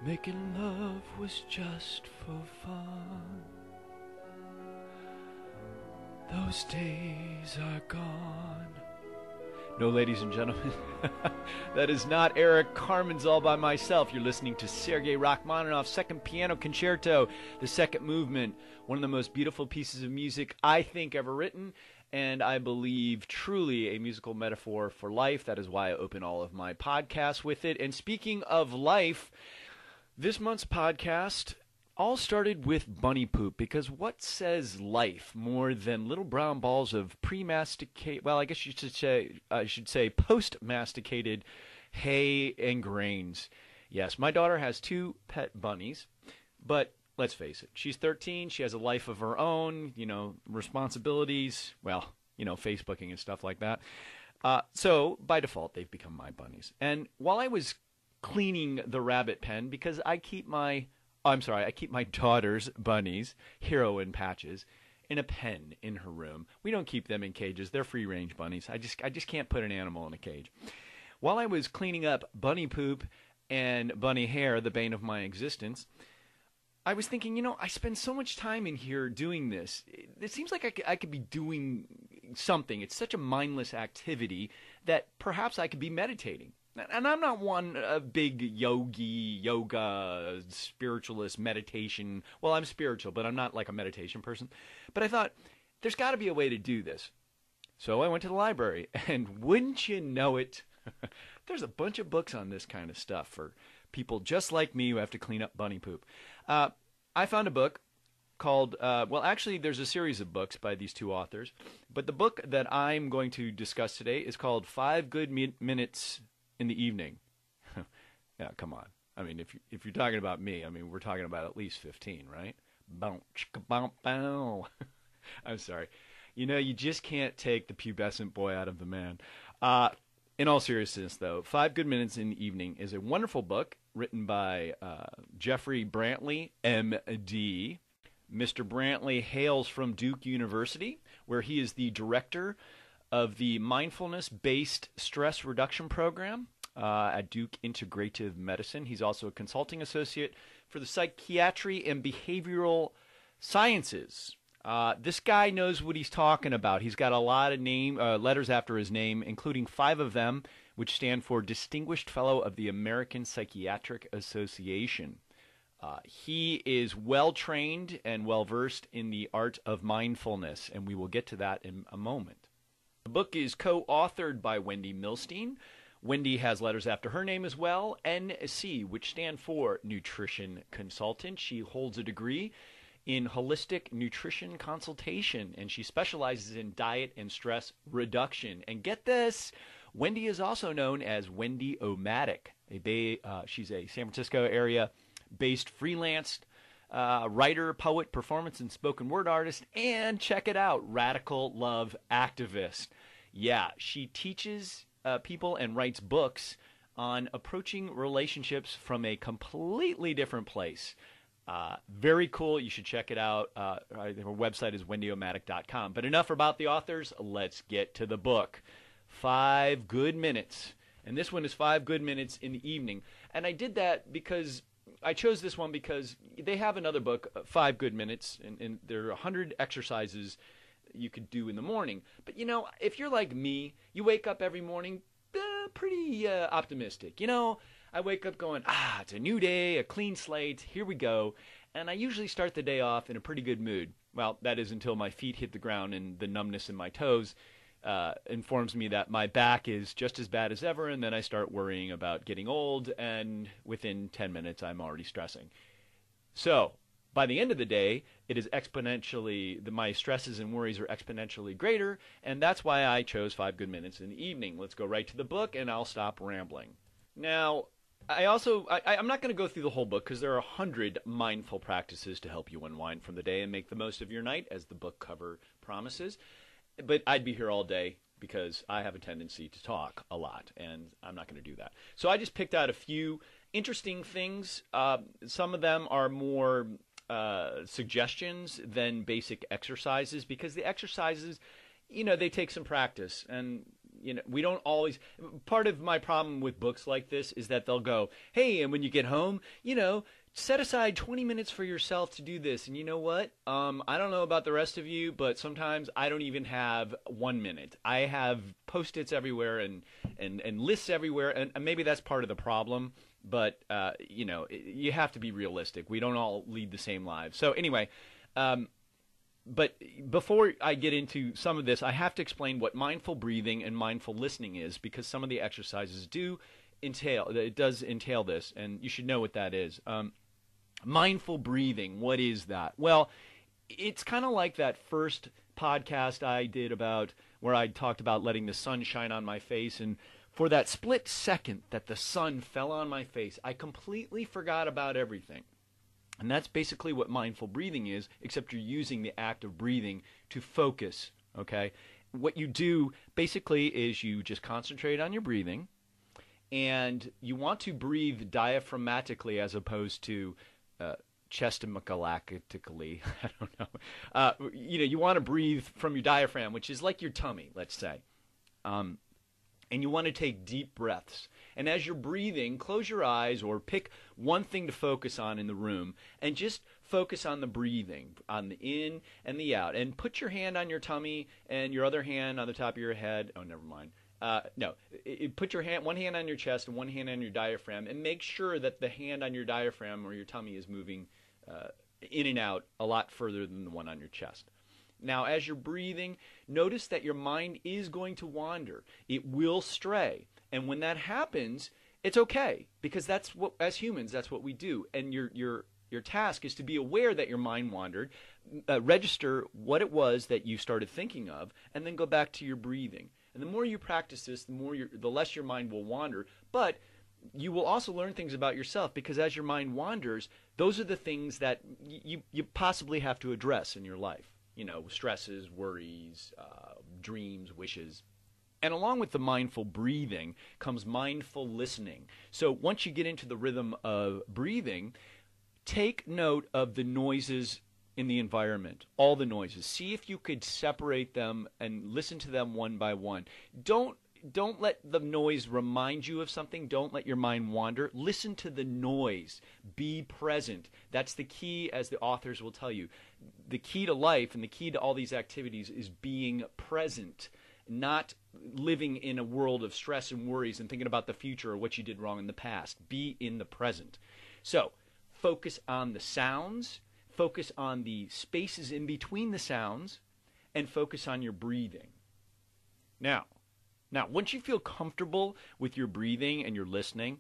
Making love was just for fun. Those days are gone. No, ladies and gentlemen, that is not Eric Carmen's All by Myself. You're listening to Sergei Rachmaninoff's Second Piano Concerto, the second movement, one of the most beautiful pieces of music I think ever written, and I believe truly a musical metaphor for life. That is why I open all of my podcasts with it. And speaking of life, this month's podcast all started with bunny poop, because what says life more than little brown balls of pre-masticated, well, I guess I should say post-masticated hay and grains. Yes, my daughter has 2 pet bunnies, but let's face it, she's 13, she has a life of her own, responsibilities, Facebooking and stuff like that. So by default, they've become my bunnies. And while I was cleaning the rabbit pen, because I keep my daughter's bunnies, Hero and Patches, in a pen in her room. We don't keep them in cages. They're free-range bunnies. I just can't put an animal in a cage. While I was cleaning up bunny poop and bunny hair, the bane of my existence, I was thinking, I spend so much time in here doing this. It seems like I could be doing something. It's such a mindless activity that perhaps I could be meditating. And I'm not a big yoga, spiritualist, meditation. Well, I'm spiritual, but I'm not like a meditation person. But I thought, there's got to be a way to do this. So I went to the library, and wouldn't you know it, there's a bunch of books on this kind of stuff for people just like me who have to clean up bunny poop. I found a book called, actually there's a series of books by these 2 authors, but the book that I'm going to discuss today is called 5 Good Minutes in the Evening. Yeah, come on. I mean, if you're talking about me, we're talking about at least 15, right? Bow, chicka, bow, bow. I'm sorry. You just can't take the pubescent boy out of the man. In all seriousness, though, 5 Good Minutes in the Evening is a wonderful book written by Jeffrey Brantley, M.D. Mr. Brantley hails from Duke University, where he is the director of the mindfulness-based stress reduction program at Duke Integrative Medicine. He's also a consulting associate for the psychiatry and behavioral sciences. This guy knows what he's talking about. He's got a lot of letters after his name, including 5 of them, which stand for Distinguished Fellow of the American Psychiatric Association. He is well-trained and well-versed in the art of mindfulness, and we will get to that in a moment. The book is co-authored by Wendy Milstein. Wendy has letters after her name as well, NC, which stand for Nutrition Consultant. She holds a degree in holistic nutrition consultation, and she specializes in diet and stress reduction. And get this, Wendy is also known as Wendy Omatic. She's a San Francisco area-based freelance writer, poet, performance, and spoken word artist, and check it out, radical love activist. Yeah, she teaches people and writes books on approaching relationships from a completely different place. Very cool. You should check it out. Her website is wendyomatic.com. But enough about the authors. Let's get to the book. 5 Good Minutes. And this one is 5 Good Minutes in the Evening. And I did that because I chose this one because they have another book, 5 Good Minutes, and there are 100 exercises you could do in the morning. But, if you're like me, you wake up every morning pretty optimistic. I wake up going, it's a new day, a clean slate, here we go. And I usually start the day off in a pretty good mood. Well, that is until my feet hit the ground and the numbness in my toes informs me that my back is just as bad as ever, and then I start worrying about getting old, and within 10 minutes I'm already stressing. So by the end of the day, it is my stresses and worries are exponentially greater, and that's why I chose 5 Good Minutes in the Evening. Let's go right to the book, and I'll stop rambling. Now, I'm not going to go through the whole book because there are 100 mindful practices to help you unwind from the day and make the most of your night, as the book cover promises. But I'd be here all day because I have a tendency to talk a lot, and I'm not going to do that. So I just picked out a few interesting things. Some of them are more suggestions than basic exercises, because the exercises, they take some practice. And we don't always. Part of my problem with books like this is that they'll go, hey, and when you get home, set aside 20 minutes for yourself to do this. And you know what? I don't know about the rest of you, but sometimes I don't even have 1 minute. I have Post-its everywhere and lists everywhere, and maybe that's part of the problem. But you have to be realistic. We don't all lead the same lives. So anyway, but before I get into some of this, I have to explain what mindful breathing and mindful listening is, because some of the exercises does entail this, and you should know what that is. Mindful breathing, what is that? Well, it's kind of like that first podcast I did about where I talked about letting the sun shine on my face, and for that split second that the sun fell on my face, I completely forgot about everything. And that's basically what mindful breathing is, except you're using the act of breathing to focus, okay? What you do basically is you just concentrate on your breathing, and you want to breathe diaphragmatically as opposed to chestomachalactically. I don't know. You want to breathe from your diaphragm, which is like your tummy, let's say. And you want to take deep breaths. And as you're breathing, close your eyes or pick one thing to focus on in the room and just focus on the breathing, on the in and the out. And put your hand on your tummy and your other hand on the top of your head. Oh, never mind. Put one hand on your chest and one hand on your diaphragm, and make sure that the hand on your diaphragm or your tummy is moving in and out a lot further than the one on your chest. Now, as you're breathing, notice that your mind is going to wander. It will stray. And when that happens, it's okay, because that's what, as humans, that's what we do. And your task is to be aware that your mind wandered, register what it was that you started thinking of, and then go back to your breathing. And the more you practice this, the less your mind will wander. But you will also learn things about yourself, because as your mind wanders, those are the things that you possibly have to address in your life. Stresses, worries, dreams, wishes. And along with the mindful breathing comes mindful listening. So once you get into the rhythm of breathing, take note of the noises in the environment, all the noises. See if you could separate them and listen to them one by one. Don't let the noise remind you of something. Don't let your mind wander. Listen to the noise. Be present. That's the key, as the authors will tell you. The key to life and the key to all these activities is being present, not living in a world of stress and worries and thinking about the future or what you did wrong in the past. Be in the present. So focus on the sounds, focus on the spaces in between the sounds, and focus on your breathing. Now, once you feel comfortable with your breathing and your listening,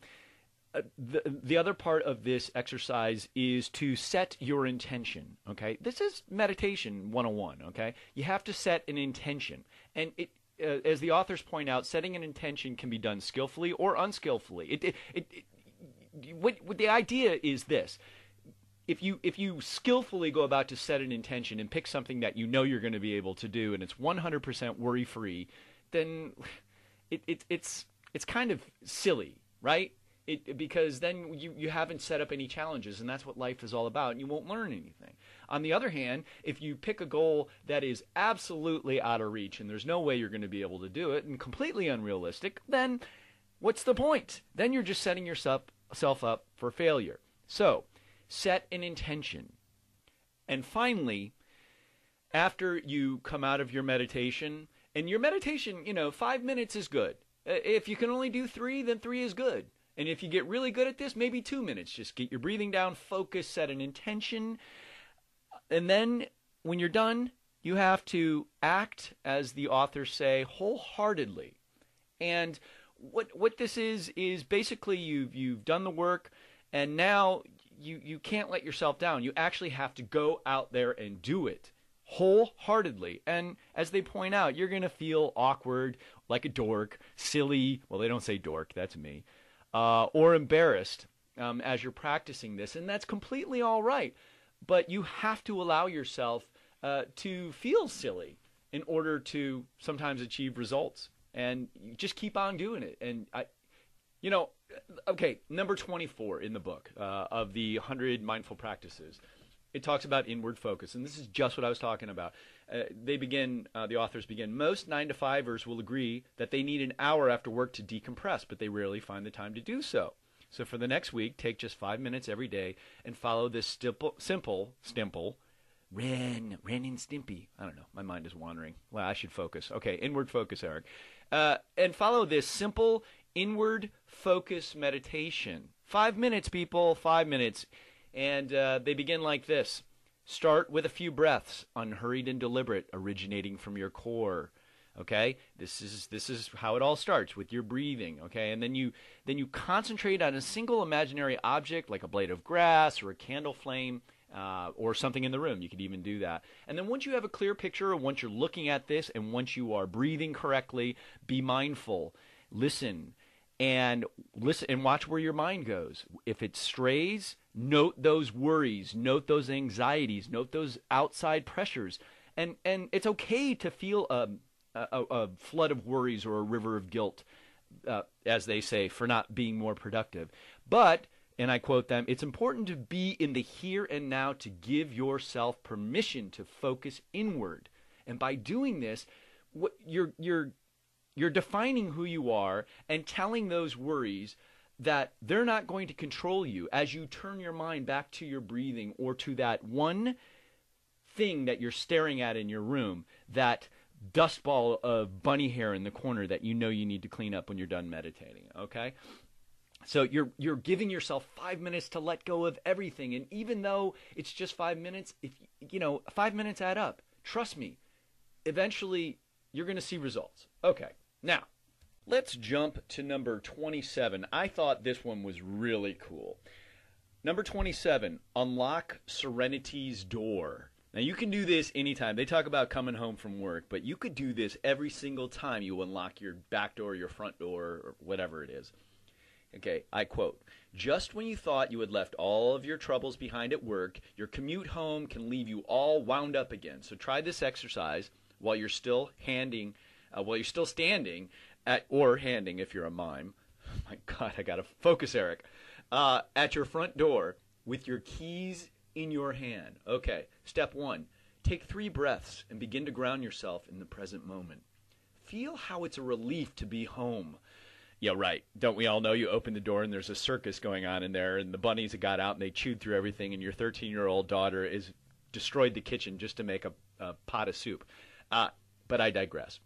the other part of this exercise is to set your intention, okay? This is meditation 101, okay? You have to set an intention. And as the authors point out, setting an intention can be done skillfully or unskillfully. What the idea is this. If you skillfully go about to set an intention and pick something that you know you're going to be able to do, and it's 100% worry-free, then it's kind of silly, right? Because then you haven't set up any challenges, and that's what life is all about, and you won't learn anything. On the other hand, if you pick a goal that is absolutely out of reach and there's no way you're going to be able to do it and completely unrealistic, then what's the point? Then you're just setting yourself up for failure. So set an intention. And finally, after you come out of your meditation, and your meditation, 5 minutes is good. If you can only do 3, then 3 is good. And if you get really good at this, maybe 2 minutes. Just get your breathing down, focus, set an intention. And then when you're done, you have to act, as the authors say, wholeheartedly. And what this is basically you've done the work, and now you can't let yourself down. You actually have to go out there and do it wholeheartedly. And as they point out, you're going to feel awkward, like a dork, silly. Well, they don't say dork, that's me. Or embarrassed as you're practicing this. And that's completely all right. But you have to allow yourself to feel silly in order to sometimes achieve results. And you just keep on doing it. And okay, number 24 in the book of the 100 Mindful Practices. it talks about inward focus, and this is just what I was talking about. The authors begin, most 9-to-5ers will agree that they need an hour after work to decompress, but they rarely find the time to do so. So for the next week, take just 5 minutes every day and follow this simple, Ren and Stimpy. I don't know. My mind is wandering. Well, I should focus. Okay, inward focus, Eric. And follow this simple inward focus meditation. 5 minutes, people, 5 minutes. And they begin like this. Start with a few breaths, unhurried and deliberate, originating from your core. Okay, this is how it all starts, with your breathing. Okay, and then you concentrate on a single imaginary object, like a blade of grass or a candle flame, or something in the room. You could even do that. And then once you have a clear picture, or once you're looking at this, and once you are breathing correctly, be mindful, listen and watch where your mind goes. If it strays, note those worries, note those anxieties, note those outside pressures, and it's okay to feel a flood of worries or a river of guilt, as they say, for not being more productive. But, and I quote them, it's important to be in the here and now, to give yourself permission to focus inward. And by doing this, you're defining who you are and telling those worries that they're not going to control you as you turn your mind back to your breathing, or to that one thing that you're staring at in your room, that dust ball of bunny hair in the corner that you know you need to clean up when you're done meditating. Okay? So you're giving yourself 5 minutes to let go of everything. And even though it's just 5 minutes, if 5 minutes add up. Trust me, eventually you're going to see results. Okay. Now, let's jump to number 27. I thought this one was really cool. Number 27, unlock Serenity's door. Now, you can do this anytime. They talk about coming home from work, but you could do this every single time you unlock your back door, your front door, or whatever it is. Okay, I quote, just when you thought you had left all of your troubles behind at work, your commute home can leave you all wound up again. So try this exercise while you're still standing at, or handing if you're a mime. Oh my God, I gotta focus, Eric. At your front door with your keys in your hand. Okay, step 1, take 3 breaths and begin to ground yourself in the present moment. Feel how it's a relief to be home. Yeah, right. Don't we all know you open the door and there's a circus going on in there, and the bunnies have got out and they chewed through everything, and your 13-year-old daughter is destroyed the kitchen just to make a pot of soup. But I digress.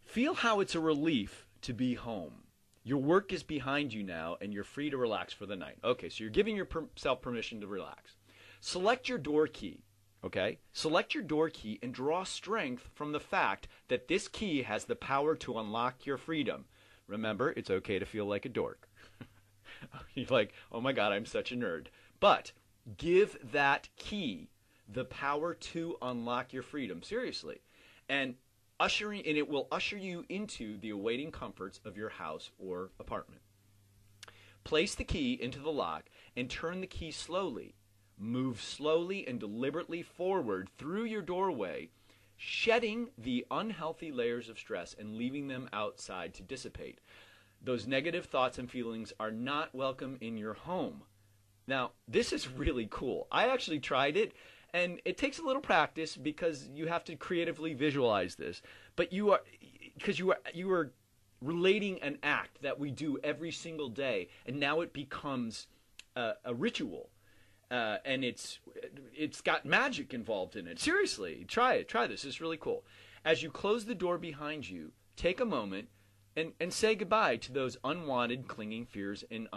Feel how it's a relief to be home. Your work is behind you now, and you're free to relax for the night. Okay, so you're giving yourself permission to relax. Select your door key, okay? Select your door key and draw strength from the fact that this key has the power to unlock your freedom. Remember, it's okay to feel like a dork. You're like, oh my God, I'm such a nerd. But give that key the power to unlock your freedom, seriously. And it will usher you into the awaiting comforts of your house or apartment. Place the key into the lock and turn the key slowly. Move slowly and deliberately forward through your doorway, shedding the unhealthy layers of stress and leaving them outside to dissipate. Those negative thoughts and feelings are not welcome in your home. Now, this is really cool. I actually tried it, and it takes a little practice because you have to creatively visualize this. But you are relating an act that we do every single day, and now it becomes a ritual. And it's got magic involved in it. Seriously, try it. Try this. It's really cool. As you close the door behind you, take a moment and say goodbye to those unwanted, clinging fears and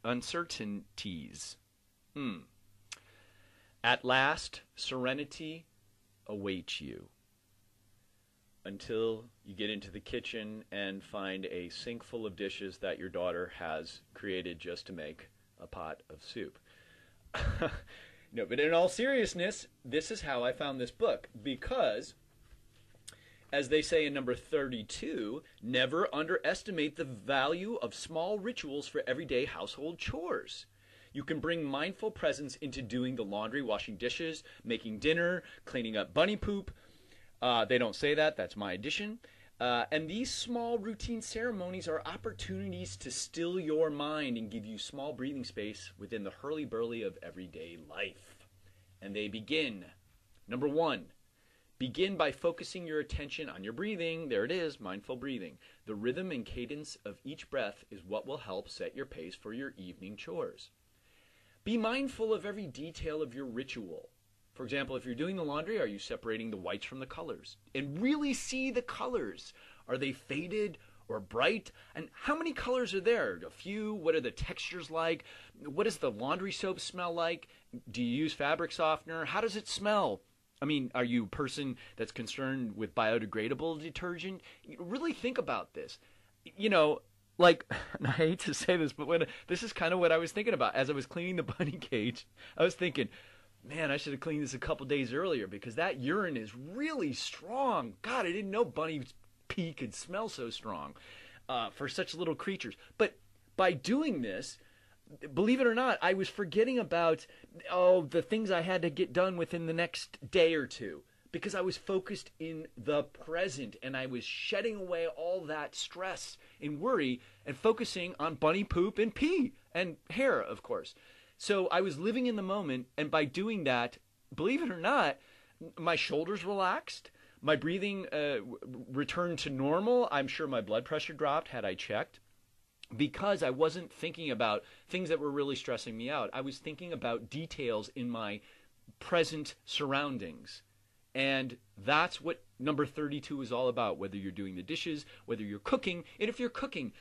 uncertainties. At last, serenity awaits you, until you get into the kitchen and find a sink full of dishes that your daughter has created just to make a pot of soup. No, but in all seriousness, this is how I found this book, because, as they say in number 32, never underestimate the value of small rituals for everyday household chores. You can bring mindful presence into doing the laundry, washing dishes, making dinner, cleaning up bunny poop. They don't say that. That's my addition. And these small routine ceremonies are opportunities to still your mind and give you small breathing space within the hurly-burly of everyday life. and they begin. Number 1, begin by focusing your attention on your breathing. There it is, mindful breathing. The rhythm and cadence of each breath is what will help set your pace for your evening chores. Be mindful of every detail of your ritual. For example, if you're doing the laundry, are you separating the whites from the colors? And really see the colors. Are they faded or bright? And how many colors are there? A few? What are the textures like? What does the laundry soap smell like? Do you use fabric softener? How does it smell? I mean, are you a person that's concerned with biodegradable detergent? Really think about this. You know, like, and I hate to say this, but this is kind of what I was thinking about. As I was cleaning the bunny cage, I was thinking, man, I should have cleaned this a couple days earlier because that urine is really strong. God, I didn't know bunny pee could smell so strong for such little creatures. But by doing this, believe it or not, I was forgetting about the things I had to get done within the next day or two because I was focused in the present and I was shedding away all that stress and worry and focusing on bunny poop and pee and hair, of course. So I was living in the moment, and by doing that, believe it or not, my shoulders relaxed, my breathing returned to normal. I'm sure my blood pressure dropped had I checked. Because I wasn't thinking about things that were really stressing me out. I was thinking about details in my present surroundings. And that's what number 32 is all about, whether you're doing the dishes, whether you're cooking. And if you're cooking,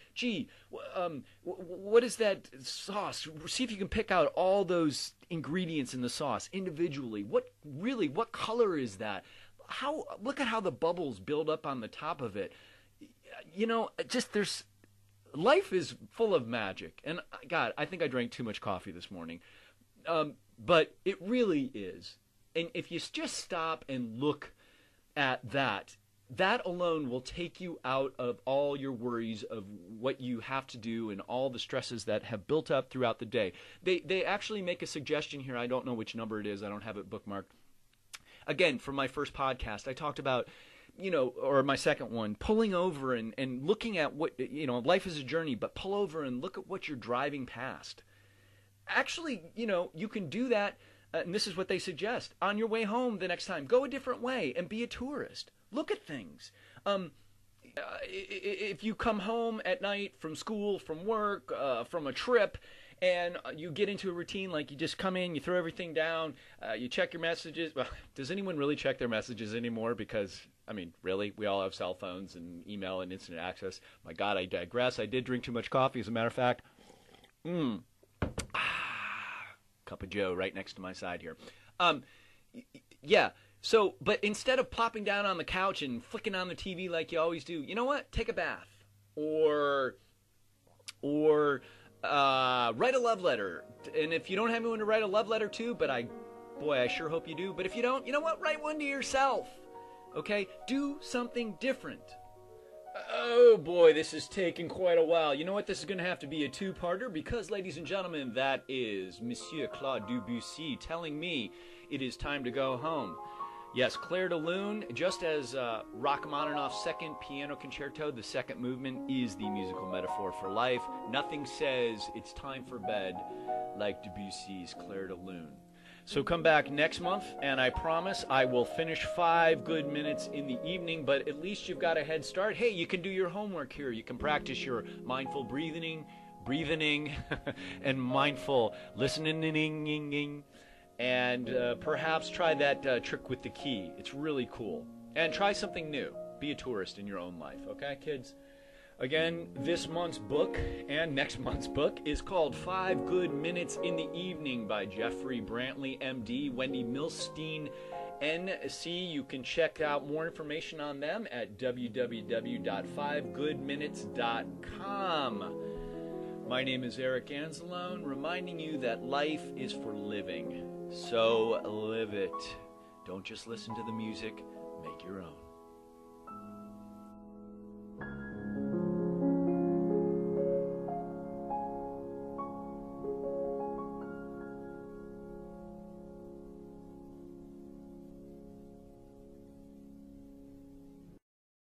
what is that sauce? See if you can pick out all those ingredients in the sauce individually. What color is that? Look at how the bubbles build up on the top of it. You know, life is full of magic. And God, I think I drank too much coffee this morning. But it really is. And if you just stop and look at that alone will take you out of all your worries of what you have to do and all the stresses that have built up throughout the day. They actually make a suggestion here. I don't know which number it is. I don't have it bookmarked. Again, from my first podcast, I talked about, or my second one, pulling over and looking at what, life is a journey, but pull over and look at what you're driving past. Actually, you can do that, and this is what they suggest. On your way home the next time, go a different way and be a tourist. Look at things. If you come home at night from school, from work, from a trip, and you get into a routine like you just come in, you throw everything down, you check your messages. Well, does anyone really check their messages anymore? Because, really, we all have cell phones and email and instant access. My God, I digress. I did drink too much coffee, as a matter of fact. Cup of Joe right next to my side here. Yeah. So, but instead of plopping down on the couch and flicking on the TV like you always do, you know what? Take a bath. Or write a love letter. And if you don't have anyone to write a love letter to, but I sure hope you do. But if you don't, you know what? Write one to yourself. Okay? Do something different. Oh boy, this is taking quite a while. You know what? This is going to have to be a two-parter because, ladies and gentlemen, that is Monsieur Claude Debussy telling me it is time to go home. Yes, Clair de Lune, just as Rachmaninoff's second piano concerto, the second movement, is the musical metaphor for life. Nothing says it's time for bed like Debussy's Clair de Lune. So come back next month, and I promise I will finish 5 good minutes in the evening, but at least you've got a head start. Hey, you can do your homework here. You can practice your mindful breathing, and mindful listening, and perhaps try that trick with the key. It's really cool. And try something new. Be a tourist in your own life, okay, kids? Again, this month's book and next month's book is called 5 Good Minutes in the Evening by Jeffrey Brantley, MD, Wendy Milstein, NC. You can check out more information on them at www.5goodminutes.com. My name is Eric Anzalone, reminding you that life is for living. So live it. Don't just listen to the music, make your own.